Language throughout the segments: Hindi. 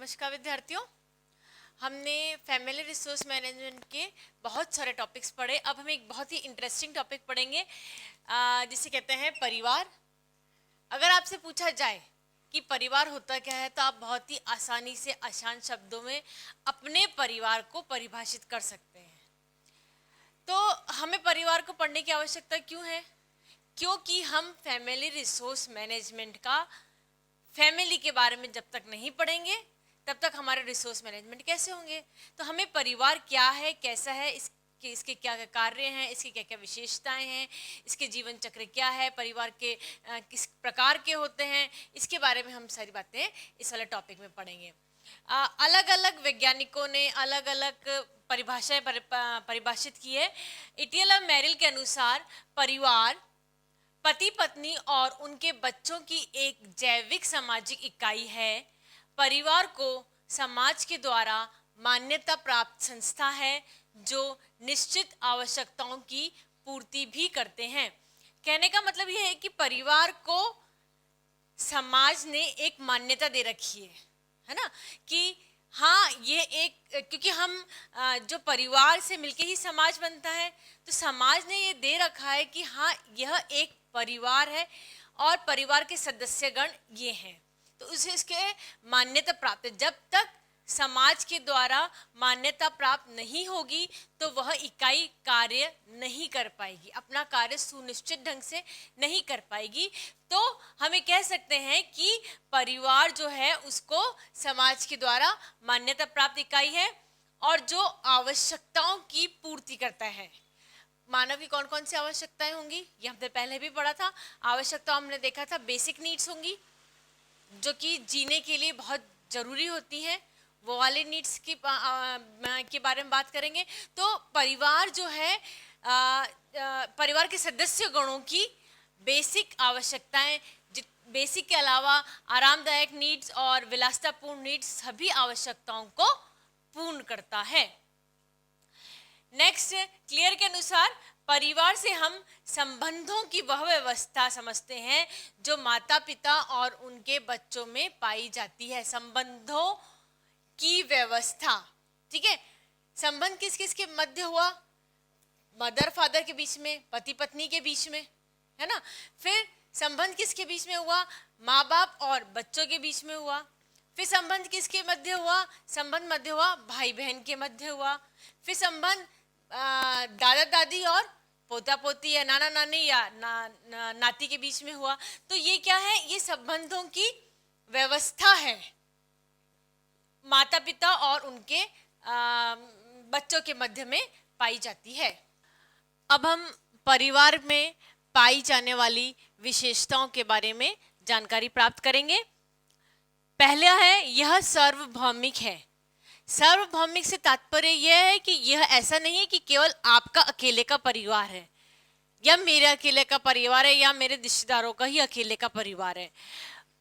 नमस्कार विद्यार्थियों। हमने फैमिली रिसोर्स मैनेजमेंट के बहुत सारे टॉपिक्स पढ़े। अब हम एक बहुत ही इंटरेस्टिंग टॉपिक पढ़ेंगे जिसे कहते हैं परिवार। अगर आपसे पूछा जाए कि परिवार होता क्या है तो आप बहुत ही आसानी से आसान शब्दों में अपने परिवार को परिभाषित कर सकते हैं। तो हमें परिवार को पढ़ने की आवश्यकता क्यों है? क्योंकि हम फैमिली रिसोर्स मैनेजमेंट का फैमिली के बारे में जब तक नहीं पढ़ेंगे तब तक हमारे रिसोर्स मैनेजमेंट कैसे होंगे। तो हमें परिवार क्या है, कैसा है, इसके क्या क्या कार्य हैं, इसकी क्या क्या विशेषताएं हैं, इसके जीवन चक्र क्या है, परिवार के किस प्रकार के होते हैं, इसके बारे में हम सारी बातें इस वाले टॉपिक में पढ़ेंगे। अलग अलग वैज्ञानिकों ने अलग अलग परिभाषाएं परिभाषित की है। इटियल मेरिल के अनुसार परिवार पति पत्नी और उनके बच्चों की एक जैविक सामाजिक इकाई है। परिवार को समाज के द्वारा मान्यता प्राप्त संस्था है जो निश्चित आवश्यकताओं की पूर्ति भी करते हैं। कहने का मतलब यह है कि परिवार को समाज ने एक मान्यता दे रखी है ना, कि हाँ ये एक, क्योंकि हम जो परिवार से मिलके ही समाज बनता है, तो समाज ने ये दे रखा है कि हाँ यह एक परिवार है और परिवार के सदस्यगण ये हैं, तो उसे इसके मान्यता प्राप्त है। जब तक समाज के द्वारा मान्यता प्राप्त नहीं होगी तो वह इकाई कार्य नहीं कर पाएगी, अपना कार्य सुनिश्चित ढंग से नहीं कर पाएगी। तो हमें कह सकते हैं कि परिवार जो है उसको समाज के द्वारा मान्यता प्राप्त इकाई है और जो आवश्यकताओं की पूर्ति करता है। मानव की कौन कौन सी आवश्यकताएं होंगी ये हमने पहले भी पढ़ा था। आवश्यकता हमने देखा था बेसिक नीड्स होंगी जो कि जीने के लिए बहुत जरूरी होती हैं, वो वाले नीड्स के बारे में बात करेंगे। तो परिवार जो है परिवार के सदस्य गणों की बेसिक आवश्यकताएं, बेसिक के अलावा आरामदायक नीड्स और विलासितापूर्ण नीड्स सभी आवश्यकताओं को पूर्ण करता है। नेक्स्ट, क्लियर के अनुसार परिवार से हम संबंधों की वह व्यवस्था समझते हैं जो माता पिता और उनके बच्चों में पाई जाती है। संबंधों की व्यवस्था, ठीक है। संबंध किस किस के मध्य हुआ? मदर फादर के बीच में, पति पत्नी के बीच में, है ना। फिर संबंध किसके बीच में हुआ? माँ बाप और बच्चों के बीच में हुआ। फिर संबंध किसके मध्य हुआ? संबंध मध्य हुआ भाई बहन के मध्य हुआ। फिर संबंध दादा दादी और पोता पोती या नाना नानी या नाती के बीच में हुआ। तो ये क्या है? ये संबंधों की व्यवस्था है माता पिता और उनके बच्चों के मध्य में पाई जाती है। अब हम परिवार में पाई जाने वाली विशेषताओं के बारे में जानकारी प्राप्त करेंगे। पहला है, यह सार्वभौमिक है। सार्वभौमिक से तात्पर्य यह है कि यह ऐसा नहीं है कि केवल आपका अकेले का परिवार है या मेरे अकेले का परिवार है या मेरे रिश्तेदारों का ही अकेले का परिवार है।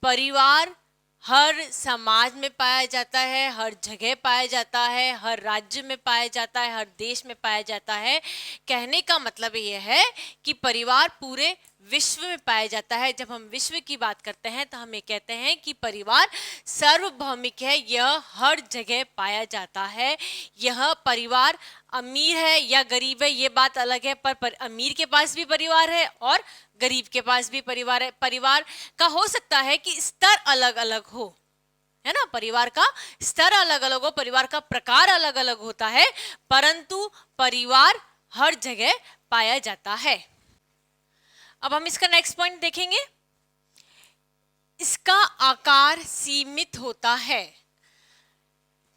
परिवार हर समाज में पाया जाता है, हर जगह पाया जाता है, हर राज्य में पाया जाता है, हर देश में पाया जाता है। कहने का मतलब यह है कि परिवार पूरे विश्व में पाया जाता है। जब हम विश्व की बात करते हैं तो हम ये कहते हैं कि परिवार सार्वभौमिक है, यह हर जगह पाया जाता है। यह परिवार अमीर है या गरीब है ये बात अलग है, पर अमीर के पास भी परिवार है और गरीब के पास भी परिवार है। परिवार का हो सकता है कि स्तर अलग अलग हो, है ना, परिवार का स्तर अलग अलग हो, परिवार का प्रकार अलग अलग होता है, परंतु परिवार हर जगह पाया जाता है। अब हम इसका नेक्स्ट पॉइंट देखेंगे। इसका आकार सीमित होता है।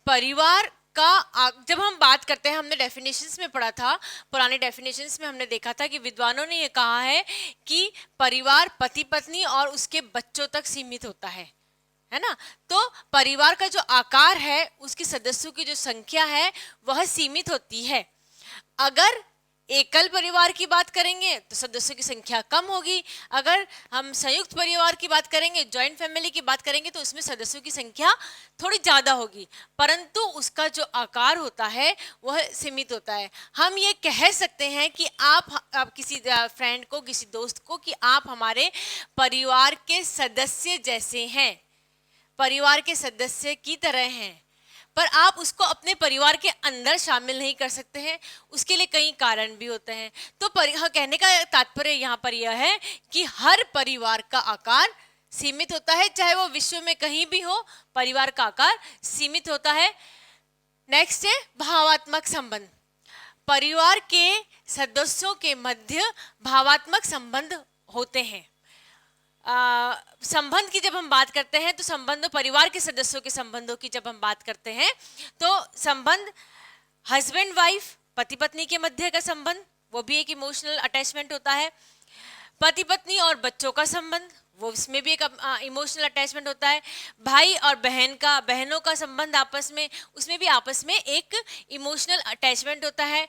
परिवार का जब हम बात करते हैं, हमने डेफिनेशंस में पढ़ा था, पुराने डेफिनेशंस में हमने देखा था कि विद्वानों ने ये कहा है कि परिवार पति पत्नी और उसके बच्चों तक सीमित होता है ना। तो परिवार का जो आकार है, उसके सदस्यों की जो संख्या है वह सीमित होती है। अगर एकल परिवार की बात करेंगे तो सदस्यों की संख्या कम होगी। अगर हम संयुक्त परिवार की बात करेंगे, जॉइंट फैमिली की बात करेंगे, तो उसमें सदस्यों की संख्या थोड़ी ज़्यादा होगी, परंतु उसका जो आकार होता है वह सीमित होता है। हम ये कह सकते हैं कि आप किसी फ्रेंड को, किसी दोस्त को, कि आप हमारे परिवार के सदस्य जैसे हैं। परिवार के सदस्य की तरह हैं, पर आप उसको अपने परिवार के अंदर शामिल नहीं कर सकते हैं। उसके लिए कई कारण भी होते हैं। तो कहने का तात्पर्य यहाँ पर यह है कि हर परिवार का आकार सीमित होता है, चाहे वो विश्व में कहीं भी हो, परिवार का आकार सीमित होता है। नेक्स्ट है भावात्मक संबंध। परिवार के सदस्यों के मध्य भावात्मक संबंध होते हैं। संबंध की जब हम बात करते हैं तो संबंध परिवार के सदस्यों के संबंधों की जब हम बात करते हैं तो संबंध हस्बैंड वाइफ, पति पत्नी के मध्य का संबंध, वो भी एक इमोशनल अटैचमेंट होता है। पति पत्नी और बच्चों का संबंध, वो इसमें भी एक इमोशनल अटैचमेंट होता है। भाई और बहनों का संबंध आपस में, उसमें भी आपस में एक इमोशनल अटैचमेंट होता है।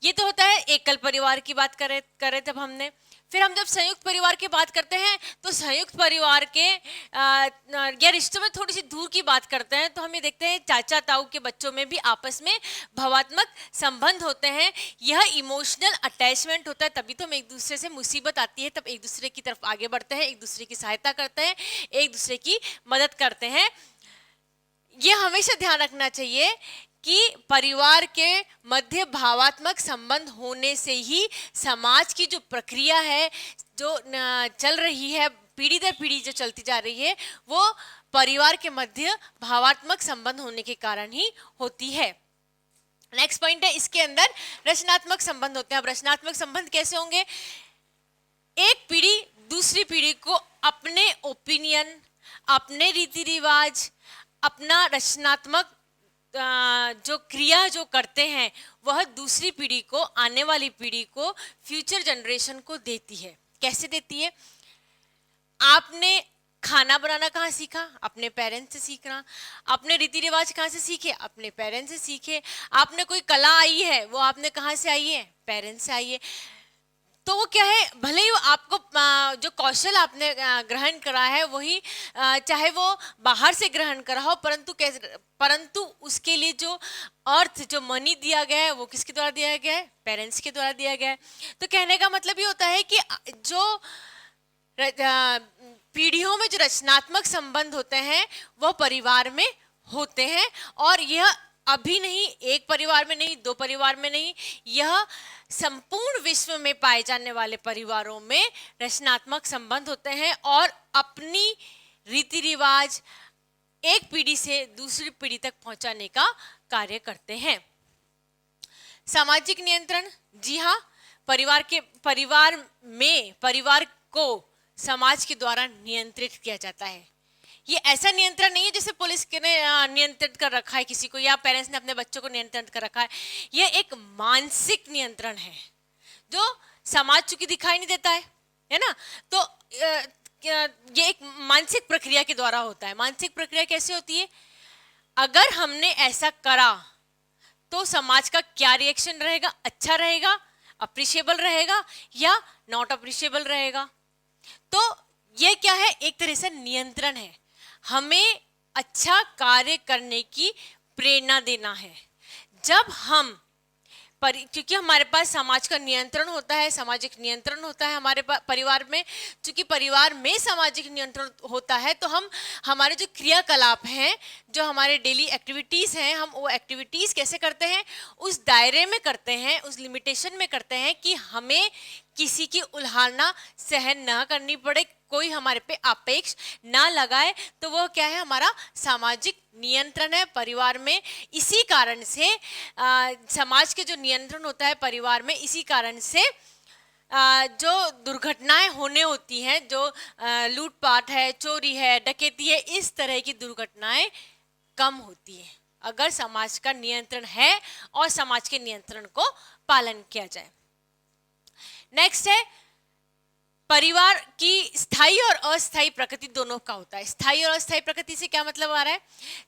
ये तो होता है एकल परिवार की बात करे तब हमने। फिर हम जब संयुक्त परिवार की बात करते हैं तो संयुक्त परिवार के या रिश्तों में थोड़ी सी दूर की बात करते हैं तो हम ये देखते हैं चाचा ताऊ के बच्चों में भी आपस में भावात्मक संबंध होते हैं। यह इमोशनल अटैचमेंट होता है, तभी तो हम एक दूसरे से मुसीबत आती है तब एक दूसरे की तरफ आगे बढ़ते हैं, एक दूसरे की सहायता करते हैं, एक दूसरे की मदद करते हैं। ये हमेशा ध्यान रखना चाहिए कि परिवार के मध्य भावात्मक संबंध होने से ही समाज की जो प्रक्रिया है, जो चल रही है, पीढ़ी दर पीढ़ी जो चलती जा रही है, वो परिवार के मध्य भावात्मक संबंध होने के कारण ही होती है। नेक्स्ट पॉइंट है, इसके अंदर रचनात्मक संबंध होते हैं। अब रचनात्मक संबंध कैसे होंगे? एक पीढ़ी दूसरी पीढ़ी को अपने ओपिनियन, अपने रीति रिवाज, अपना रचनात्मक जो क्रिया जो करते हैं वह दूसरी पीढ़ी को, आने वाली पीढ़ी को, फ्यूचर जनरेशन को देती है। कैसे देती है? आपने खाना बनाना कहाँ सीखा? अपने पेरेंट्स से सीखना। आपने रीति रिवाज कहाँ से सीखे? अपने पेरेंट्स से सीखे। आपने कोई कला आई है, वो आपने कहाँ से आई है? पेरेंट्स से आई है। तो वो क्या है, भले ही आपको जो कौशल आपने ग्रहण करा है वही चाहे वो बाहर से ग्रहण करा हो, परंतु उसके लिए जो अर्थ, जो मनी दिया गया है वो किसके द्वारा दिया गया है? पेरेंट्स के द्वारा दिया गया है। तो कहने का मतलब ये होता है कि जो पीढ़ियों में जो रचनात्मक संबंध होते हैं वो परिवार में होते हैं, और यह अभी नहीं, एक परिवार में नहीं, दो परिवार में नहीं, यह संपूर्ण विश्व में पाए जाने वाले परिवारों में रचनात्मक संबंध होते हैं और अपनी रीति रिवाज एक पीढ़ी से दूसरी पीढ़ी तक पहुंचाने का कार्य करते हैं। सामाजिक नियंत्रण, जी हाँ, परिवार को समाज के द्वारा नियंत्रित किया जाता है। ये ऐसा नियंत्रण नहीं है जैसे पुलिस ने नियंत्रित कर रखा है किसी को, या पेरेंट्स ने अपने बच्चों को नियंत्रित कर रखा है। यह एक मानसिक नियंत्रण है जो समाज चूंकि दिखाई नहीं देता है ना, तो ये एक मानसिक प्रक्रिया के द्वारा होता है। मानसिक प्रक्रिया कैसे होती है? अगर हमने ऐसा करा तो समाज का क्या रिएक्शन रहेगा? अच्छा रहेगा, अप्रिशिएबल रहेगा, या नॉट अप्रिशिएबल रहेगा? तो ये क्या है? एक तरह से नियंत्रण है, हमें अच्छा कार्य करने की प्रेरणा देना है। जब हम क्योंकि हमारे पास समाज का नियंत्रण होता है, सामाजिक नियंत्रण होता है हमारे परिवार में, क्योंकि परिवार में सामाजिक नियंत्रण होता है तो हम हमारे जो क्रियाकलाप हैं, जो हमारे डेली एक्टिविटीज़ हैं, हम वो एक्टिविटीज़ कैसे करते हैं? उस दायरे में करते हैं, उस लिमिटेशन में करते हैं कि हमें किसी की उल्हाना सहन ना करनी पड़े, कोई हमारे पे अपेक्ष ना लगाए। तो वो क्या है? हमारा सामाजिक नियंत्रण है परिवार में। इसी कारण से समाज के जो नियंत्रण होता है परिवार में, इसी कारण से जो दुर्घटनाएं होने होती हैं, जो लूटपाट है, चोरी है, डकैती है, इस तरह की दुर्घटनाएं कम होती हैं अगर समाज का नियंत्रण है और समाज के नियंत्रण को पालन किया जाए। नेक्स्ट है, परिवार की स्थायी और अस्थायी प्रकृति दोनों का होता है। स्थायी और अस्थायी प्रकृति से क्या मतलब आ रहा है?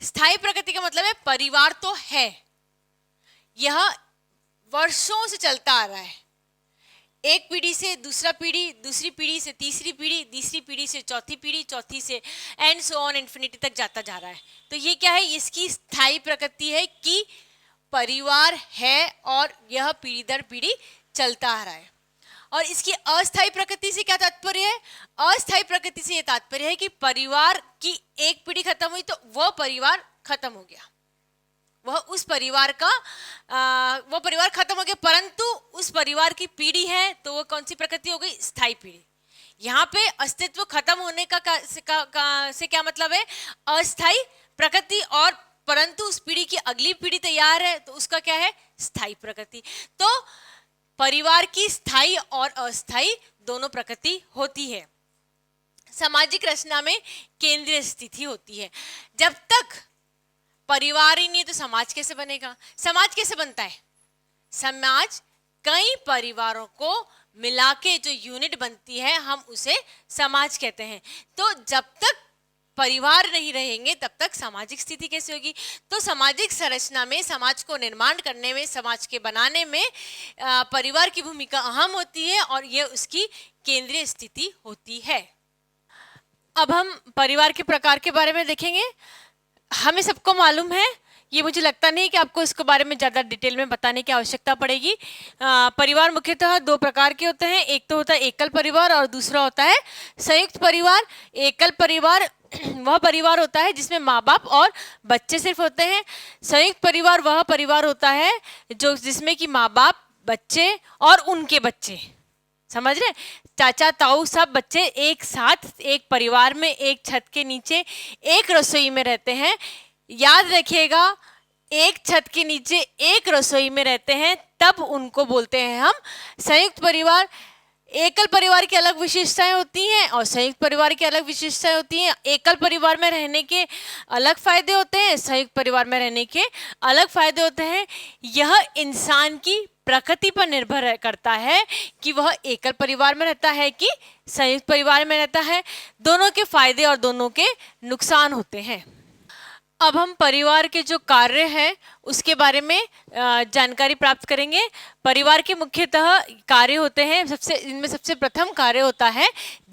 स्थायी प्रकृति का मतलब है परिवार तो है, यह वर्षों से चलता आ रहा है, एक पीढ़ी से दूसरा पीढ़ी, दूसरी पीढ़ी से तीसरी पीढ़ी, तीसरी पीढ़ी से चौथी पीढ़ी, चौथी से एंड सो ऑन इन्फिनिटी तक जाता जा रहा है। तो ये क्या है? इसकी स्थायी प्रकृति है कि परिवार है और यह पीढ़ी दर पीढ़ी चलता आ रहा है। और इसकी अस्थायी प्रकृति से क्या तात्पर्य है? अस्थायी प्रकृति से ये तात्पर्य है कि परिवार की एक पीढ़ी खत्म हुई तो वह परिवार खत्म हो गया, वह उस परिवार का वो परिवार खत्म हो गया, परंतु उस परिवार की पीढ़ी है तो वो कौन सी प्रकृति हो गई? स्थायी पीढ़ी। यहाँ पे अस्तित्व खत्म होने से क्या मतलब है? अस्थायी प्रकृति, और परंतु उस पीढ़ी की अगली पीढ़ी तैयार है तो उसका क्या है? स्थायी प्रकृति। तो परिवार की स्थायी और अस्थायी दोनों प्रकृति होती है। सामाजिक रचना में केंद्रीय स्थिति होती है। जब तक परिवार ही नहीं तो समाज कैसे बनेगा? समाज कैसे बनता है? समाज कई परिवारों को मिला के जो यूनिट बनती है हम उसे समाज कहते हैं। तो जब तक परिवार नहीं रहेंगे तब तक सामाजिक स्थिति कैसे होगी? तो सामाजिक संरचना में, समाज को निर्माण करने में, समाज के बनाने में परिवार की भूमिका अहम होती है और यह उसकी केंद्रीय स्थिति होती है। अब हम परिवार के प्रकार के बारे में देखेंगे। हमें सबको मालूम है, ये मुझे लगता नहीं कि आपको इसके बारे में ज़्यादा डिटेल में बताने की आवश्यकता पड़ेगी। परिवार मुख्यतः दो प्रकार के होते हैं, एक तो होता है एकल परिवार और दूसरा होता है संयुक्त परिवार। एकल परिवार वह परिवार होता है जिसमें माँ बाप और बच्चे सिर्फ होते हैं। संयुक्त परिवार वह परिवार होता है जिसमें कि माँ बाप, बच्चे और उनके बच्चे, समझ रहे, चाचा ताऊ सब बच्चे एक साथ एक परिवार में एक छत के नीचे एक रसोई में रहते हैं। याद रखिएगा, एक छत के नीचे एक रसोई में रहते हैं तब उनको बोलते हैं हम संयुक्त परिवार। एकल परिवार की अलग विशेषताएं होती हैं और संयुक्त परिवार की अलग विशेषताएं होती हैं। एकल परिवार में रहने के अलग फायदे होते हैं, संयुक्त परिवार में रहने के अलग फायदे होते हैं। यह इंसान की प्रकृति पर निर्भर करता है कि वह एकल परिवार में रहता है कि संयुक्त परिवार में रहता है। दोनों के फायदे और दोनों के नुकसान होते हैं। अब हम परिवार के जो कार्य हैं उसके बारे में जानकारी प्राप्त करेंगे। परिवार के मुख्यतः कार्य होते हैं, इनमें सबसे प्रथम कार्य होता है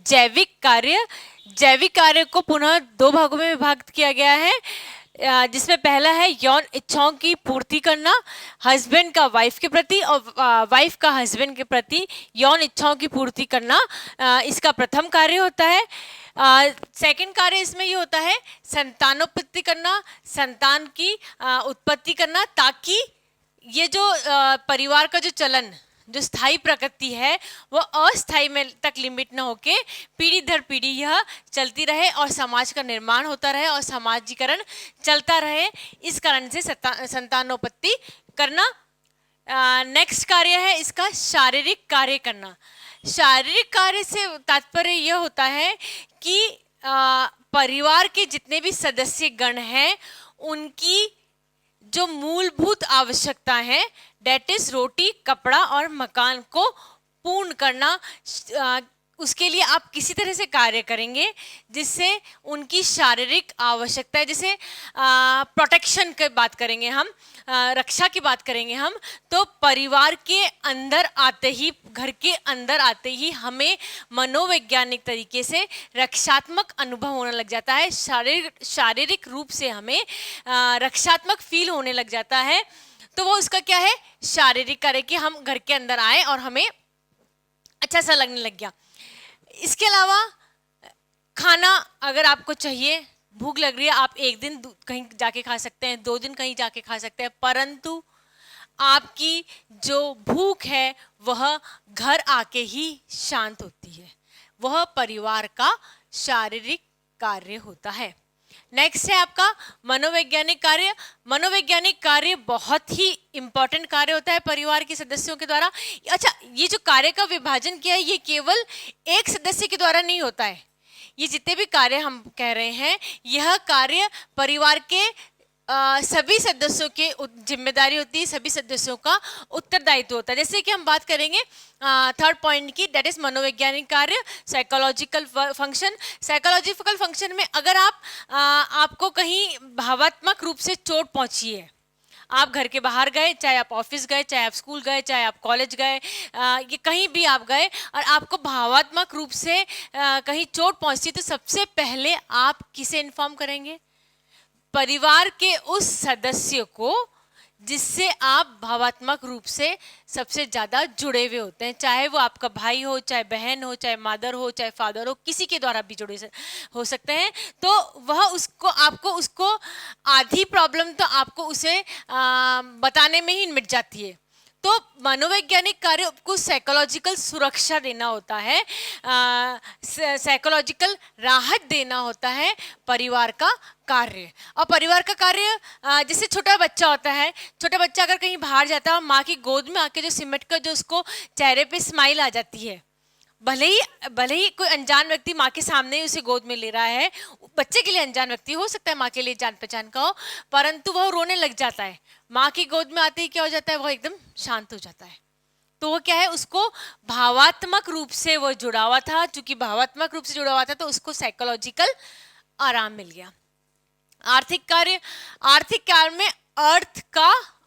जैविक कार्य। जैविक कार्य को पुनः दो भागों में विभाजित किया गया है, जिसमें पहला है यौन इच्छाओं की पूर्ति करना, हस्बैंड का वाइफ के प्रति और वाइफ का हस्बैंड के प्रति यौन इच्छाओं की पूर्ति करना, इसका प्रथम कार्य होता है। सेकंड कार्य इसमें ये होता है संतानोत्पत्ति करना, संतान की उत्पत्ति करना, ताकि ये जो परिवार का जो चलन, जो स्थायी प्रकृति है वो अस्थायी में तक लिमिट न होके पीढ़ी दर पीढ़ी यह चलती रहे और समाज का निर्माण होता रहे और समाजीकरण चलता रहे। इस कारण से संतानोत्पत्ति करना। नेक्स्ट कार्य है इसका शारीरिक कार्य करना। शारीरिक कार्य से तात्पर्य यह होता है कि परिवार के जितने भी सदस्य गण हैं उनकी जो मूलभूत आवश्यकता है, डेट इज रोटी, कपड़ा और मकान को पूर्ण करना। उसके लिए आप किसी तरह से कार्य करेंगे जिससे उनकी शारीरिक आवश्यकता है, जैसे प्रोटेक्शन की बात करेंगे हम, रक्षा की बात करेंगे हम, तो परिवार के अंदर आते ही, घर के अंदर आते ही हमें मनोवैज्ञानिक तरीके से रक्षात्मक अनुभव होने लग जाता है। शारीरिक रूप से हमें रक्षात्मक फील होने लग जाता है। तो वो उसका क्या है? शारीरिक कार्य कि हम घर के अंदर आए और हमें अच्छा सा लगने लग गया। इसके अलावा खाना अगर आपको चाहिए, भूख लग रही है, आप एक दिन कहीं जाके खा सकते हैं, 2 दिन कहीं जाके खा सकते हैं, परंतु आपकी जो भूख है वह घर आके ही शांत होती है। वह परिवार का शारीरिक कार्य होता है। नेक्स्ट है आपका मनोवैज्ञानिक कार्य। मनोवैज्ञानिक कार्य बहुत ही इंपॉर्टेंट कार्य होता है परिवार के सदस्यों के द्वारा। अच्छा, ये जो कार्य का विभाजन किया है ये केवल एक सदस्य के द्वारा नहीं होता है। ये जितने भी कार्य हम कह रहे हैं यह कार्य परिवार के सभी सदस्यों के जिम्मेदारी होती है, सभी सदस्यों का उत्तरदायित्व होता है। जैसे कि हम बात करेंगे थर्ड पॉइंट की, दैट इज मनोवैज्ञानिक कार्य, साइकोलॉजिकल फंक्शन। साइकोलॉजिकल फंक्शन में अगर आपको कहीं भावात्मक रूप से चोट पहुंची है, आप घर के बाहर गए, चाहे आप ऑफिस गए, चाहे आप स्कूल गए, चाहे आप कॉलेज गए, ये कहीं भी आप गए और आपको भावात्मक रूप से कहीं चोट पहुंची, तो सबसे पहले आप किसे इन्फॉर्म करेंगे? परिवार के उस सदस्य को जिससे आप भावात्मक रूप से सबसे ज्यादा जुड़े हुए होते हैं, चाहे वो आपका भाई हो, चाहे बहन हो, चाहे मदर हो, चाहे फादर हो, किसी के द्वारा भी जुड़े हो सकते हैं। तो वह उसको आपको उसको आधी प्रॉब्लम तो आपको उसे बताने में ही मिट जाती है। तो मनोवैज्ञानिक कार्य को साइकोलॉजिकल सुरक्षा देना होता है, साइकोलॉजिकल राहत देना होता है परिवार का कार्य। और परिवार का कार्य जैसे छोटा बच्चा होता है, छोटा बच्चा अगर कहीं बाहर जाता है और माँ की गोद में आके जो सिमट कर जो उसको चेहरे पे स्माइल आ जाती है, भले ही कोई अनजान व्यक्ति माँ के सामने ही उसे गोद में ले रहा है, बच्चे के लिए अनजान व्यक्ति हो सकता है, माँ के लिए जान पहचान का हो, परंतु वह रोने लग जाता है। माँ की गोद में आते ही क्या हो जाता है, वह एकदम शांत हो जाता है। तो वो क्या है, उसको भावात्मक रूप से वो जुड़ा हुआ था, चूंकि भावात्मक रूप से जुड़ा हुआ था तो उसको साइकोलॉजिकल आराम मिल गया। आर्थिक कार्य में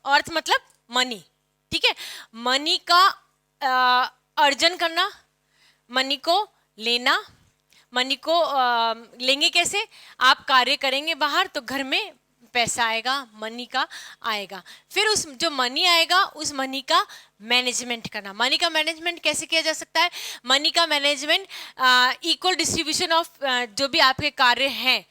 अर्थ मतलब मनी, ठीक है, मनी का अर्जन करना, मनी को लेना, मनी को लेंगे कैसे, आप कार्य करेंगे बाहर तो घर में पैसा आएगा, मनी का आएगा। फिर उस जो मनी आएगा उस मनी का मैनेजमेंट करना। मनी का मैनेजमेंट कैसे किया जा सकता है, मनी का मैनेजमेंट इक्वल डिस्ट्रीब्यूशन ऑफ जो भी आपके कार्य हैं,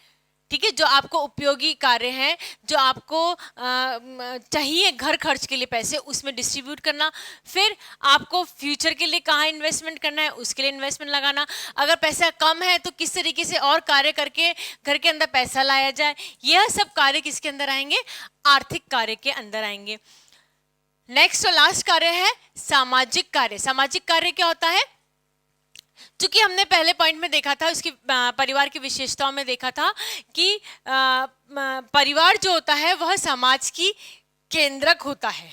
ठीक है, जो आपको उपयोगी कार्य हैं, जो आपको चाहिए घर खर्च के लिए पैसे, उसमें डिस्ट्रीब्यूट करना। फिर आपको फ्यूचर के लिए कहाँ इन्वेस्टमेंट करना है, उसके लिए इन्वेस्टमेंट लगाना। अगर पैसा कम है तो किस तरीके से और कार्य करके घर के अंदर पैसा लाया जाए, यह सब कार्य किसके अंदर आएंगे, आर्थिक कार्य के अंदर आएंगे। नेक्स्ट और लास्ट कार्य है सामाजिक कार्य। सामाजिक कार्य क्या होता है, चूंकि हमने पहले पॉइंट में देखा था, उसकी परिवार की विशेषताओं में देखा था कि परिवार जो होता है वह समाज की केंद्रक होता है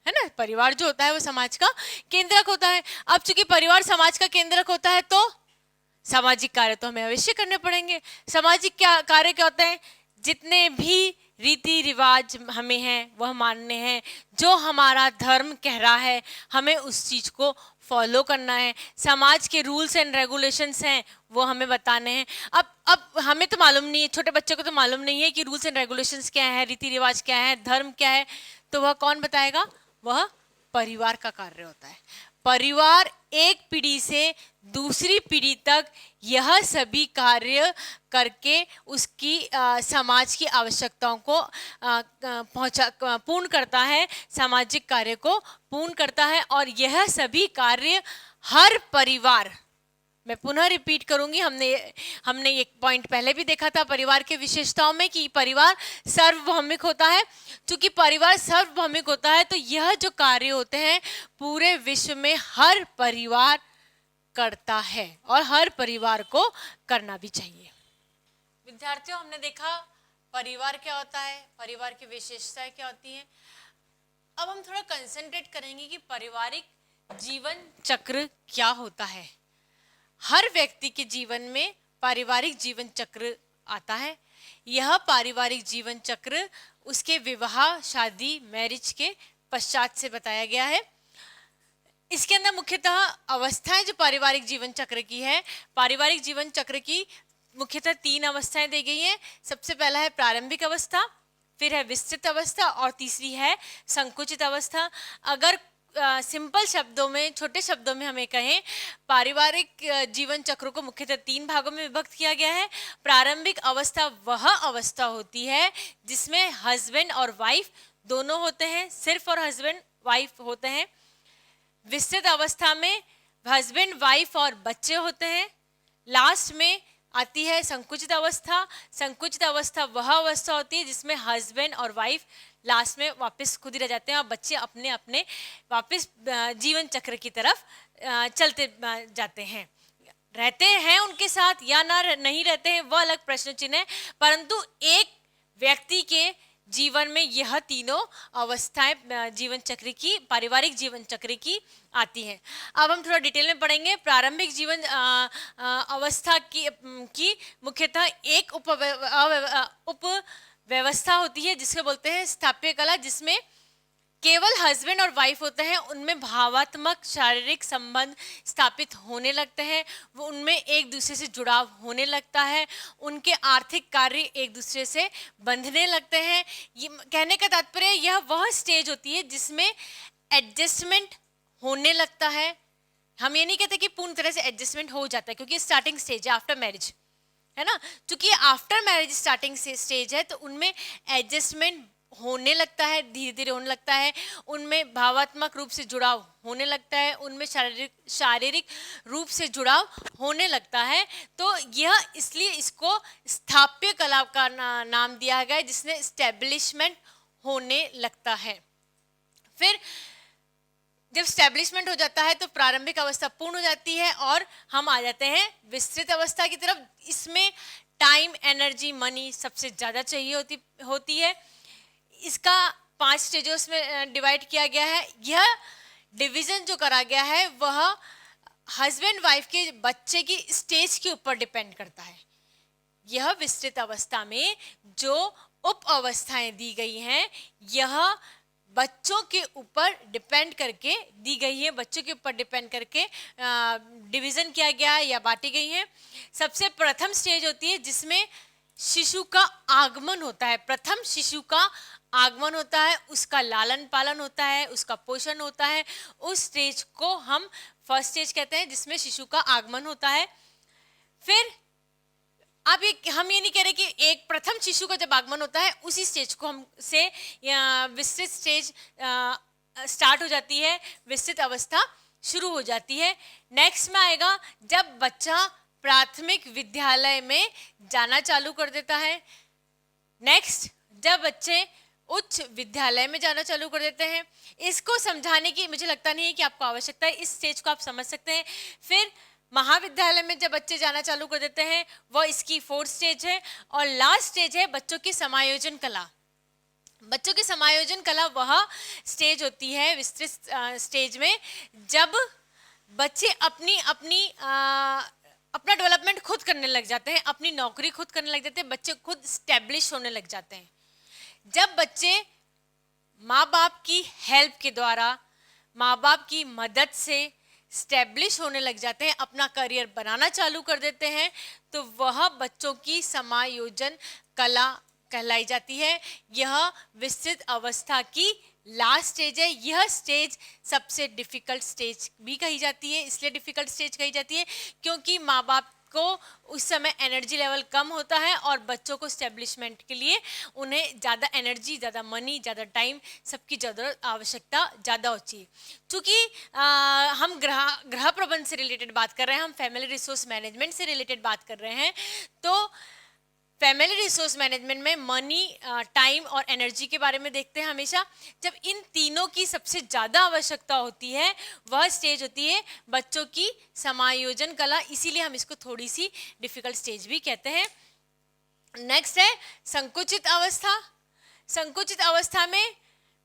ना, परिवार जो होता है वो समाज का केंद्रक होता है। अब चूंकि परिवार समाज का केंद्रक होता है तो सामाजिक कार्य तो हमें अवश्य करने पड़ेंगे। सामाजिक कार्य क्या होते हैं, जितने भी रीति रिवाज हमें हैं वह मानने हैं, जो हमारा धर्म कह रहा है हमें उस चीज को फॉलो करना है, समाज के रूल्स एंड रेगुलेशंस हैं वो हमें बताने हैं। अब हमें तो मालूम नहीं है, छोटे बच्चों को तो मालूम नहीं है कि रूल्स एंड रेगुलेशंस क्या है, रीति रिवाज क्या है, धर्म क्या है, तो वह कौन बताएगा, वह परिवार का कार्य होता है। परिवार एक पीढ़ी से दूसरी पीढ़ी तक यह सभी कार्य करके उसकी समाज की आवश्यकताओं को पूर्ण करता है, सामाजिक कार्य को पूर्ण करता है। और यह सभी कार्य हर परिवार, मैं पुनः रिपीट करूंगी, हमने एक पॉइंट पहले भी देखा था परिवार के विशेषताओं में कि परिवार सार्वभौमिक होता है। क्योंकि परिवार सार्वभौमिक होता है तो यह जो कार्य होते हैं पूरे विश्व में हर परिवार करता है और हर परिवार को करना भी चाहिए। विद्यार्थियों, हमने देखा परिवार क्या होता है, परिवार की विशेषताएं क्या होती हैं। अब हम थोड़ा कंसंट्रेट करेंगे कि पारिवारिक जीवन चक्र क्या होता है। हर व्यक्ति के जीवन में पारिवारिक जीवन चक्र आता है। यह पारिवारिक जीवन चक्र उसके विवाह, शादी, मैरिज के पश्चात से बताया गया है। इसके अंदर मुख्यतः अवस्थाएं जो पारिवारिक जीवन चक्र की है, पारिवारिक जीवन चक्र की मुख्यतः 3 अवस्थाएं दी गई हैं। सबसे पहला है प्रारंभिक अवस्था, फिर है विस्तृत अवस्था और तीसरी है संकुचित अवस्था। अगर सिंपल शब्दों में, छोटे शब्दों में हमें कहें, पारिवारिक जीवन चक्र को मुख्यतः 3 भागों में विभक्त किया गया है। प्रारंभिक अवस्था वह अवस्था होती है जिसमें हस्बैंड और वाइफ दोनों होते हैं, सिर्फ और हस्बैंड वाइफ होते हैं। विस्तृत अवस्था में हस्बैंड वाइफ और बच्चे होते हैं। लास्ट में आती है संकुचित अवस्था। संकुचित अवस्था वह अवस्था होती है जिसमें हस्बैंड और वाइफ लास्ट में वापस खुद ही रह जाते हैं और बच्चे अपने अपने वापस जीवन चक्र की तरफ चलते जाते हैं। रहते हैं उनके साथ या ना नहीं रहते हैं वह अलग प्रश्न चिन्ह है, परंतु एक व्यक्ति के जीवन में यह तीनों अवस्थाएं जीवन चक्र की, पारिवारिक जीवन चक्र की आती हैं। अब हम थोड़ा डिटेल में पढ़ेंगे। प्रारंभिक जीवन अवस्था की मुख्यतः एक उप व्यवस्था होती है जिसको बोलते हैं स्थापत्य कला, जिसमें केवल हस्बैंड और वाइफ होते हैं उनमें भावात्मक शारीरिक संबंध स्थापित होने लगते हैं, वो उनमें एक दूसरे से जुड़ाव होने लगता है, उनके आर्थिक कार्य एक दूसरे से बंधने लगते हैं। ये कहने का तात्पर्य यह वह स्टेज होती है जिसमें एडजस्टमेंट होने लगता है। हम ये नहीं कहते कि पूर्ण तरह से एडजस्टमेंट हो जाता है, क्योंकि स्टार्टिंग स्टेज है आफ्टर मैरिज, है ना। चूंकि आफ्टर मैरिज स्टार्टिंग स्टेज है तो उनमें एडजस्टमेंट होने लगता है, धीरे धीरे होने लगता है, उनमें भावात्मक रूप से जुड़ाव होने लगता है, उनमें शारीरिक रूप से जुड़ाव होने लगता है। तो यह इसलिए इसको स्थाप्य कला का नाम दिया गया है, जिसने स्टैब्लिशमेंट होने लगता है। फिर जब स्टैब्लिशमेंट हो जाता है तो प्रारंभिक अवस्था पूर्ण हो जाती है और हम आ जाते हैं विस्तृत अवस्था की तरफ। इसमें टाइम, एनर्जी, मनी सबसे ज़्यादा चाहिए होती है। इसका 5 स्टेजेस में डिवाइड किया गया है। यह डिवीजन जो करा गया है वह हस्बैंड वाइफ के बच्चे की स्टेज के ऊपर डिपेंड करता है। यह विस्तृत अवस्था में जो उप अवस्थाएं दी गई हैं यह बच्चों के ऊपर डिपेंड करके दी गई है, बच्चों के ऊपर डिपेंड करके डिवीजन किया गया है या बांटी गई है। सबसे प्रथम स्टेज होती है जिसमें शिशु का आगमन होता है। प्रथम शिशु का आगमन होता है, उसका लालन पालन होता है, उसका पोषण होता है। उस स्टेज को हम फर्स्ट स्टेज कहते हैं जिसमें शिशु का आगमन होता है। फिर अब हम ये नहीं कह रहे कि एक प्रथम शिशु का जब आगमन होता है उसी स्टेज को हम से विस्तृत स्टेज स्टार्ट हो जाती है, विस्तृत अवस्था शुरू हो जाती है। नेक्स्ट में आएगा जब बच्चा प्राथमिक विद्यालय में जाना चालू कर देता है। नेक्स्ट जब बच्चे उच्च विद्यालय में जाना चालू कर देते हैं। इसको समझाने की मुझे लगता नहीं है कि आपको आवश्यकता है, इस स्टेज को आप समझ सकते हैं। फिर महाविद्यालय में जब बच्चे जाना चालू कर देते हैं वह इसकी 4th स्टेज है। और लास्ट स्टेज है बच्चों की समायोजन कला। बच्चों की समायोजन कला वह स्टेज होती है विस्तृत स्टेज में जब बच्चे अपना डेवलपमेंट खुद करने लग जाते हैं, अपनी नौकरी खुद करने लग जाते हैं, बच्चे खुद स्टैब्लिश होने लग जाते हैं। जब बच्चे माँ बाप की हेल्प के द्वारा, माँ बाप की मदद से स्टैब्लिश होने लग जाते हैं, अपना करियर बनाना चालू कर देते हैं, तो वह बच्चों की समायोजन कला कहलाई जाती है। यह विस्तृत अवस्था की लास्ट स्टेज है। यह स्टेज सबसे डिफिकल्ट स्टेज भी कही जाती है। इसलिए डिफिकल्ट स्टेज कही जाती है क्योंकि माँ बाप को उस समय एनर्जी लेवल कम होता है और बच्चों को स्टैब्लिशमेंट के लिए उन्हें ज़्यादा एनर्जी, ज़्यादा मनी, ज़्यादा टाइम, सबकी ज़रूरत, आवश्यकता ज़्यादा होती है। चूँकि हम गृह प्रबंध से रिलेटेड बात कर रहे हैं, हम फैमिली रिसोर्स मैनेजमेंट से रिलेटेड बात कर रहे हैं, तो फैमिली रिसोर्स मैनेजमेंट में मनी, टाइम और एनर्जी के बारे में देखते हैं हमेशा। जब इन तीनों की सबसे ज़्यादा आवश्यकता होती है वह स्टेज होती है बच्चों की समायोजन कला। इसीलिए हम इसको थोड़ी सी डिफिकल्ट स्टेज भी कहते हैं। नेक्स्ट है संकुचित अवस्था। संकुचित अवस्था में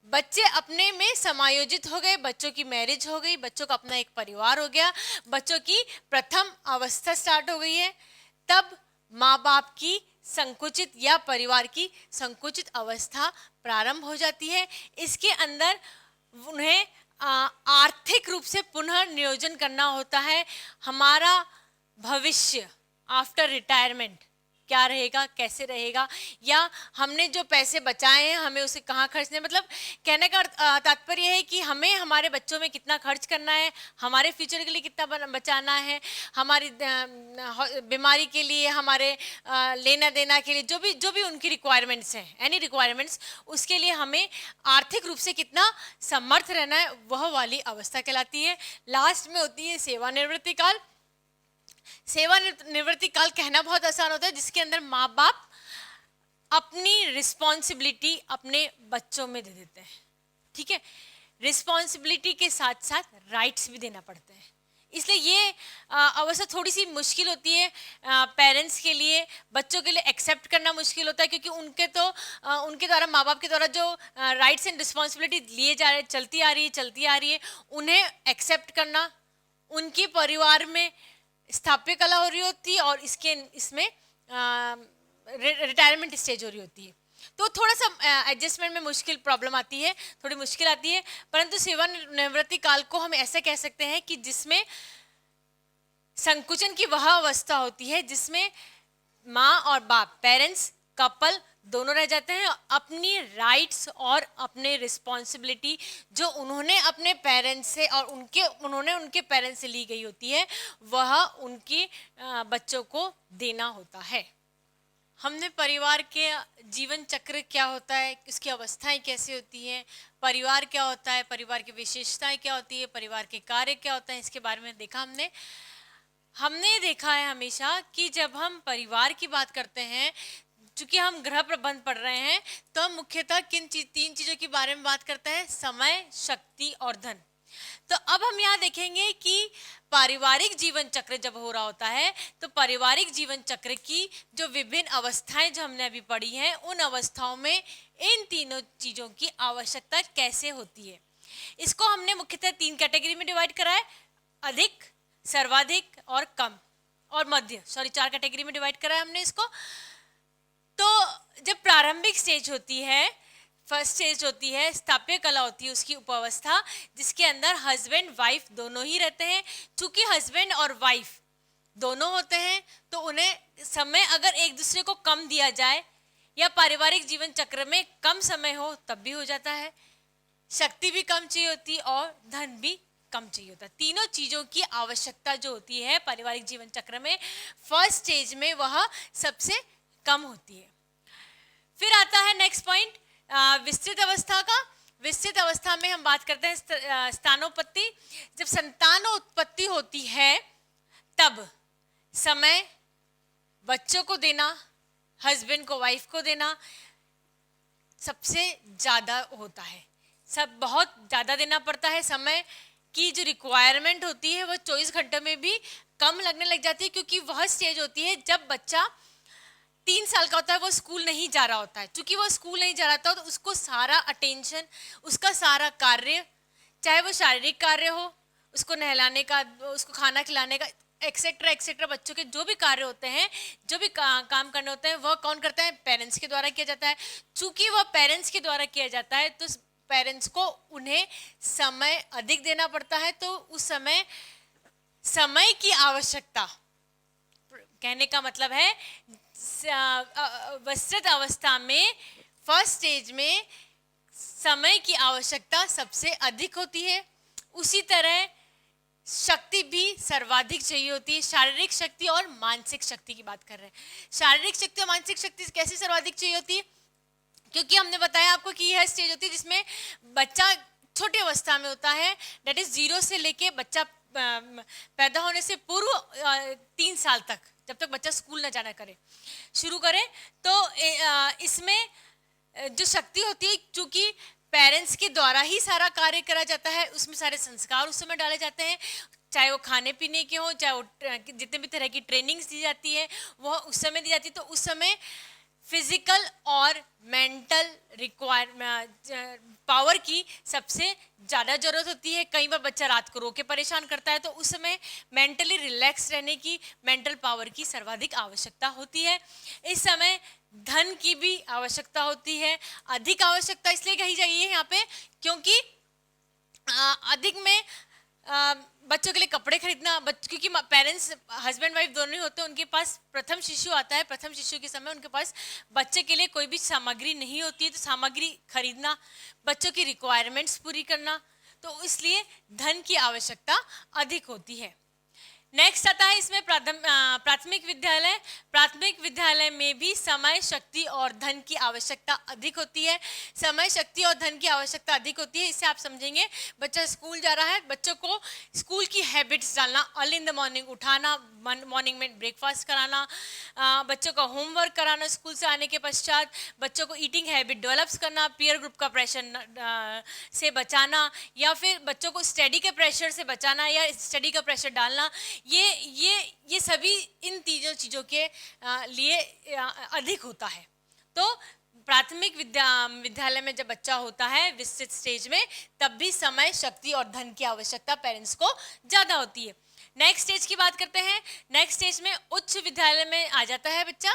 बच्चे अपने में समायोजित हो गए, बच्चों की मैरिज हो गई, बच्चों का अपना एक परिवार हो गया, बच्चों की प्रथम अवस्था स्टार्ट हो गई है। तब माँ बाप की संकुचित या परिवार की संकुचित अवस्था प्रारंभ हो जाती है। इसके अंदर उन्हें आर्थिक रूप से पुनः नियोजन करना होता है। हमारा भविष्य आफ्टर रिटायरमेंट क्या रहेगा, कैसे रहेगा, या हमने जो पैसे बचाए हैं हमें उसे कहाँ खर्चने, मतलब कहने का तात्पर्य है कि हमें हमारे बच्चों में कितना खर्च करना है, हमारे फ्यूचर के लिए कितना बचाना है, हमारी बीमारी के लिए, हमारे लेना देना के लिए, जो भी उनकी रिक्वायरमेंट्स हैं, एनी रिक्वायरमेंट्स, उसके लिए हमें आर्थिक रूप से कितना समर्थ रहना है, वह वाली अवस्था कहलाती है। लास्ट में होती है सेवानिवृत्ति काल। सेवानिवृत्ति काल कहना बहुत आसान होता है, जिसके अंदर माँ बाप अपनी रिस्पॉन्सिबिलिटी अपने बच्चों में दे देते हैं। ठीक है, रिस्पॉन्सिबिलिटी के साथ साथ राइट्स भी देना पड़ते हैं। इसलिए ये अवस्था थोड़ी सी मुश्किल होती है पेरेंट्स के लिए, बच्चों के लिए एक्सेप्ट करना मुश्किल होता है, क्योंकि उनके द्वारा, माँ बाप के द्वारा जो राइट्स एंड रिस्पॉन्सिबिलिटी लिए जा रहे, चलती आ रही है, उन्हें एक्सेप्ट करना, उनके परिवार में स्थाप्य कला हो रही होती है और इसमें रिटायरमेंट स्टेज हो रही होती है। तो थोड़ा सा एडजस्टमेंट में मुश्किल प्रॉब्लम आती है, थोड़ी मुश्किल आती है। परंतु सेवानिवृत्ति काल को हम ऐसा कह सकते हैं कि जिसमें संकुचन की वह अवस्था होती है जिसमें माँ और बाप, पेरेंट्स, कपल दोनों रह जाते हैं, अपनी राइट्स और अपने रिस्पॉन्सिबिलिटी जो उन्होंने अपने पेरेंट्स से और उन्होंने उनके पेरेंट्स से ली गई होती है, वह उनके बच्चों को देना होता है। हमने परिवार के जीवन चक्र क्या होता है, उसकी अवस्थाएं कैसे होती हैं, परिवार क्या होता है, परिवार की विशेषताएं क्या होती है, परिवार के कार्य क्या होते हैं, इसके बारे में देखा हमने देखा है हमेशा कि जब हम परिवार की बात करते हैं, चूंकि हम गृह प्रबंध पढ़ रहे हैं, तो हम मुख्यतः तीन चीजों के बारे में बात करते हैं, समय, शक्ति और धन। तो अब हम यहाँ देखेंगे कि पारिवारिक जीवन चक्र जब हो रहा होता है तो पारिवारिक जीवन चक्र की जो विभिन्न अवस्थाएं जो हमने अभी पढ़ी हैं, उन अवस्थाओं में इन तीनों चीजों की आवश्यकता कैसे होती है। इसको हमने मुख्यतः 3 कैटेगरी में डिवाइड करा है, अधिक, सर्वाधिक और कम, और मध्य, 4 कैटेगरी में डिवाइड करा है हमने इसको। तो जब प्रारंभिक स्टेज होती है, फर्स्ट स्टेज होती है, स्थापत्य कला होती है, उसकी उपावस्था, जिसके अंदर हस्बैंड वाइफ दोनों ही रहते हैं। चूंकि हस्बैंड और वाइफ दोनों होते हैं तो उन्हें समय अगर एक दूसरे को कम दिया जाए या पारिवारिक जीवन चक्र में कम समय हो तब भी हो जाता है, शक्ति भी कम चाहिए होती और धन भी कम चाहिए होता है। तीनों चीजों की आवश्यकता जो होती है पारिवारिक जीवन चक्र में फर्स्ट स्टेज में वह सबसे कम होती है। फिर आता है नेक्स्ट पॉइंट, विस्तृत अवस्था का। विस्तृत अवस्था में हम बात करते हैं संतानोत्पत्ति। जब संतानोत्पत्ति होती है तब समय बच्चों को देना, हस्बैंड को वाइफ को देना सबसे ज्यादा होता है, सब बहुत ज्यादा देना पड़ता है। समय की जो रिक्वायरमेंट होती है वह 24 घंटों में भी कम लगने लग जाती है, क्योंकि वह स्टेज होती है जब बच्चा 3 साल का होता है, वो स्कूल नहीं जा रहा होता है। चूंकि वो स्कूल नहीं जा रहा था तो उसको सारा अटेंशन, उसका सारा कार्य, चाहे वो शारीरिक कार्य हो, उसको नहलाने का, उसको खाना खिलाने का, एक्सेट्रा एक्सेट्रा, बच्चों के जो भी कार्य होते हैं, जो भी काम करने होते हैं, वह कौन करता है, पेरेंट्स के द्वारा किया जाता है। चूंकि वह पेरेंट्स के द्वारा किया जाता है तो पेरेंट्स को उन्हें समय अधिक देना पड़ता है। तो उस समय की आवश्यकता, कहने का मतलब है विस्तृत अवस्था में फर्स्ट स्टेज में समय की आवश्यकता सबसे अधिक होती है। उसी तरह शक्ति भी सर्वाधिक चाहिए होती है। शारीरिक शक्ति और मानसिक शक्ति की बात कर रहे हैं। शारीरिक शक्ति और मानसिक शक्ति कैसे सर्वाधिक चाहिए होती है, क्योंकि हमने बताया आपको कि यह स्टेज होती है जिसमें बच्चा छोटी अवस्था में होता है, दैट इज 0 से लेके बच्चा पैदा होने से पूर्व 3 साल तक, जब तक बच्चा स्कूल न जाना करे, शुरू करे। तो इसमें जो शक्ति होती है, चूंकि पेरेंट्स के द्वारा ही सारा कार्य करा जाता है, उसमें सारे संस्कार उस समय डाले जाते हैं, चाहे वो खाने पीने के हो, चाहे वो जितने भी तरह की ट्रेनिंग्स दी जाती है वह उस समय दी जाती है। तो उस समय फिजिकल और मेंटल पावर की सबसे ज़्यादा जरूरत होती है। कई बार बच्चा रात को रो के परेशान करता है, तो उस समय मेंटली रिलैक्स रहने की, मेंटल पावर की सर्वाधिक आवश्यकता होती है। इस समय धन की भी आवश्यकता होती है। अधिक आवश्यकता इसलिए कही जाइए यहाँ पे क्योंकि अधिक में बच्चों के लिए कपड़े खरीदना, क्योंकि पेरेंट्स हस्बैंड वाइफ दोनों ही होते हैं, उनके पास प्रथम शिशु आता है, प्रथम शिशु के समय उनके पास बच्चे के लिए कोई भी सामग्री नहीं होती है, तो सामग्री खरीदना, बच्चों की रिक्वायरमेंट्स पूरी करना, तो इसलिए धन की आवश्यकता अधिक होती है। नेक्स्ट आता है इसमें प्राथमिक विद्यालय। प्राथमिक विद्यालय में भी समय, शक्ति और धन की आवश्यकता अधिक होती है। समय, शक्ति और धन की आवश्यकता अधिक होती है। इससे आप समझेंगे, बच्चा स्कूल जा रहा है, बच्चों को स्कूल की हैबिट्स डालना, अर्ली इन द मॉर्निंग उठाना, मॉर्निंग में ब्रेकफास्ट कराना, बच्चों का होमवर्क कराना, स्कूल से आने के पश्चात बच्चों को ईटिंग हैबिट डेवलप्स करना, पीयर ग्रुप का प्रेशर से बचाना, या फिर बच्चों को स्टडी के प्रेशर से बचाना या स्टडी का प्रेशर डालना, ये सभी इन तीनों चीज़ों के लिए अधिक होता है। तो प्राथमिक विद्यालय में जब बच्चा होता है विस्तृत स्टेज में, तब भी समय, शक्ति और धन की आवश्यकता पेरेंट्स को ज़्यादा होती है। नेक्स्ट स्टेज की बात करते हैं। नेक्स्ट स्टेज में उच्च विद्यालय में आ जाता है बच्चा।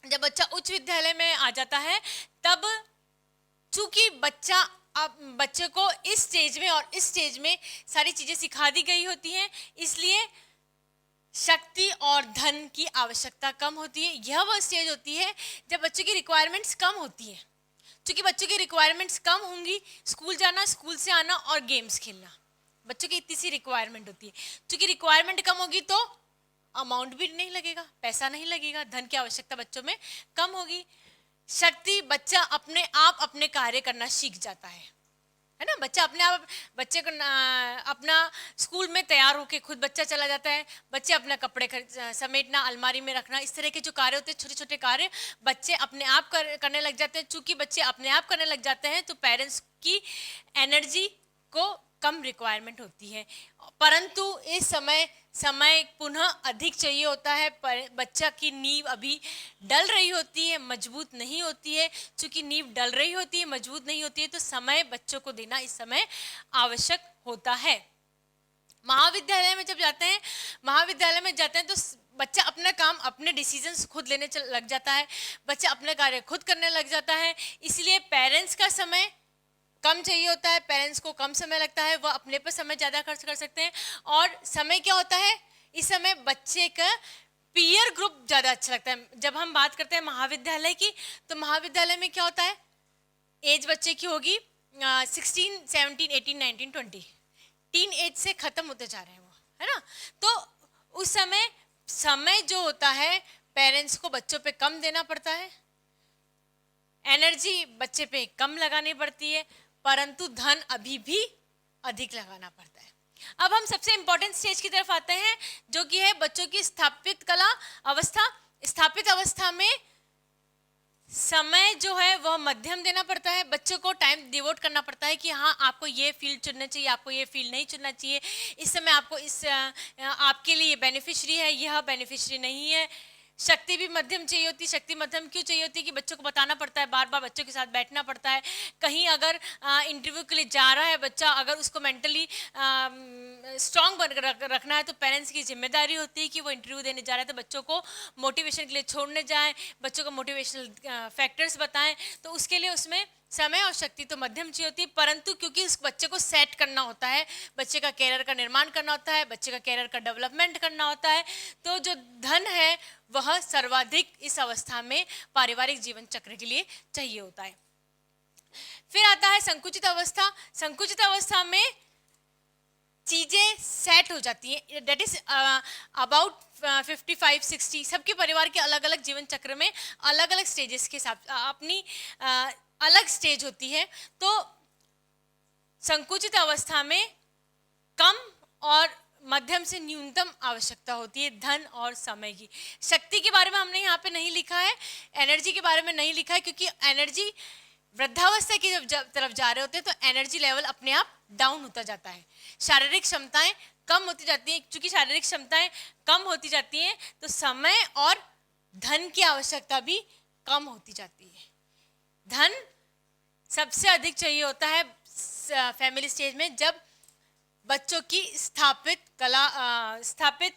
जब बच्चा उच्च विद्यालय में आ जाता है तब चूंकि बच्चे को इस स्टेज में और इस स्टेज में सारी चीजें सिखा दी गई होती हैं, इसलिए शक्ति और धन की आवश्यकता कम होती है। यह वह स्टेज होती है जब बच्चों की रिक्वायरमेंट्स कम होती हैं। क्योंकि बच्चों की रिक्वायरमेंट्स कम होंगी, स्कूल जाना, स्कूल से आना और गेम्स खेलना, बच्चों की इतनी सी रिक्वायरमेंट होती है। क्योंकि रिक्वायरमेंट कम होगी तो अमाउंट भी नहीं लगेगा, पैसा नहीं लगेगा, धन की आवश्यकता बच्चों में कम होगी। शक्ति, बच्चा अपने आप अपने कार्य करना सीख जाता है ना। बच्चा अपने आप, बच्चे को अपना स्कूल में तैयार होके खुद बच्चा चला जाता है। बच्चे अपना कपड़े समेटना, अलमारी में रखना, इस तरह के जो कार्य होते हैं, छोटे छोटे कार्य बच्चे अपने आप करने लग जाते हैं। चूंकि बच्चे अपने आप करने लग जाते हैं तो पेरेंट्स की एनर्जी को कम रिक्वायरमेंट होती है, परंतु इस समय पुनः अधिक चाहिए होता है। बच्चा की नींव अभी डल रही होती है, मजबूत नहीं होती है। चूंकि नींव डल रही होती है, मजबूत नहीं होती है, तो समय बच्चों को देना इस समय आवश्यक होता है। महाविद्यालय में जब जाते हैं, महाविद्यालय में जाते हैं तो बच्चा अपना काम, अपने डिसीजंस खुद लेने लग जाता है, बच्चा अपना कार्य खुद करने लग जाता है। इसलिए पेरेंट्स का समय कम चाहिए होता है, पेरेंट्स को कम समय लगता है, वह अपने पर समय ज़्यादा खर्च कर सकते हैं। और समय क्या होता है, इस समय बच्चे का पीयर ग्रुप ज़्यादा अच्छा लगता है। जब हम बात करते हैं महाविद्यालय की, तो महाविद्यालय में क्या होता है, एज बच्चे की होगी 16, 17, 18, 19, 20, टीन एज से ख़त्म होते जा रहे हैं वो, है ना। तो उस समय जो होता है, पेरेंट्स को बच्चों पे कम देना पड़ता है, एनर्जी बच्चे पे कम लगानी पड़ती है, परंतु धन अभी भी अधिक लगाना पड़ता है। अब हम सबसे इंपॉर्टेंट स्टेज की तरफ आते हैं, जो कि है बच्चों की स्थापित कला अवस्था। स्थापित अवस्था में समय जो है वह मध्यम देना पड़ता है, बच्चों को टाइम डिवोट करना पड़ता है कि हाँ, आपको ये फील्ड चुनना चाहिए, आपको ये फील्ड नहीं चुनना चाहिए। इस समय आपको आपके लिए बेनिफिशियरी है, यह बेनिफिशियरी नहीं है। शक्ति भी मध्यम चाहिए होती। शक्ति मध्यम क्यों चाहिए होती है कि बच्चों को बताना पड़ता है, बार बार बच्चों के साथ बैठना पड़ता है। कहीं अगर इंटरव्यू के लिए जा रहा है बच्चा, अगर उसको मेंटली स्ट्रांग बन रखना है तो पेरेंट्स की जिम्मेदारी होती है कि वो इंटरव्यू देने जा रहा है तो बच्चों को मोटिवेशन के लिए छोड़ने जाएं, बच्चों को मोटिवेशनल फैक्टर्स बताएं। तो उसके लिए उसमें समय और शक्ति तो मध्यम चाहिए होती है, परंतु क्योंकि उस बच्चे को सेट करना होता है, बच्चे का कैरियर का निर्माण करना होता है, बच्चे का कैरियर का डेवलपमेंट करना होता है, तो जो धन है वह सर्वाधिक इस अवस्था में पारिवारिक जीवन चक्र के लिए चाहिए होता है। फिर आता है संकुचित अवस्था। संकुचित अवस्था में चीजें सेट हो जाती हैं, दैट इज अबाउट 55-60। सबके परिवार के अलग अलग जीवन चक्र में अलग अलग स्टेजेस के साथ अपनी अलग स्टेज होती है। तो संकुचित अवस्था में कम और मध्यम से न्यूनतम आवश्यकता होती है धन और समय की। शक्ति के बारे में हमने यहाँ पे नहीं लिखा है, एनर्जी के बारे में नहीं लिखा है, क्योंकि एनर्जी वृद्धावस्था की जब तरफ जा रहे होते हैं तो एनर्जी लेवल अपने आप डाउन होता जाता है, शारीरिक क्षमताएं कम होती जाती हैं। चूंकि शारीरिक क्षमताएं कम होती जाती हैं तो समय और धन की आवश्यकता भी कम होती जाती है। धन सबसे अधिक चाहिए होता है फैमिली स्टेज में, जब बच्चों की स्थापित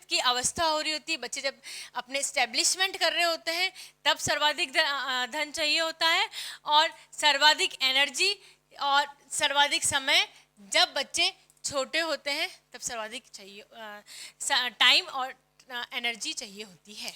की अवस्था हो रही होती है, बच्चे जब अपने स्टैब्लिशमेंट कर रहे होते हैं तब सर्वाधिक धन चाहिए होता है, और सर्वाधिक एनर्जी और सर्वाधिक समय जब बच्चे छोटे होते हैं तब सर्वाधिक चाहिए टाइम और एनर्जी चाहिए होती है।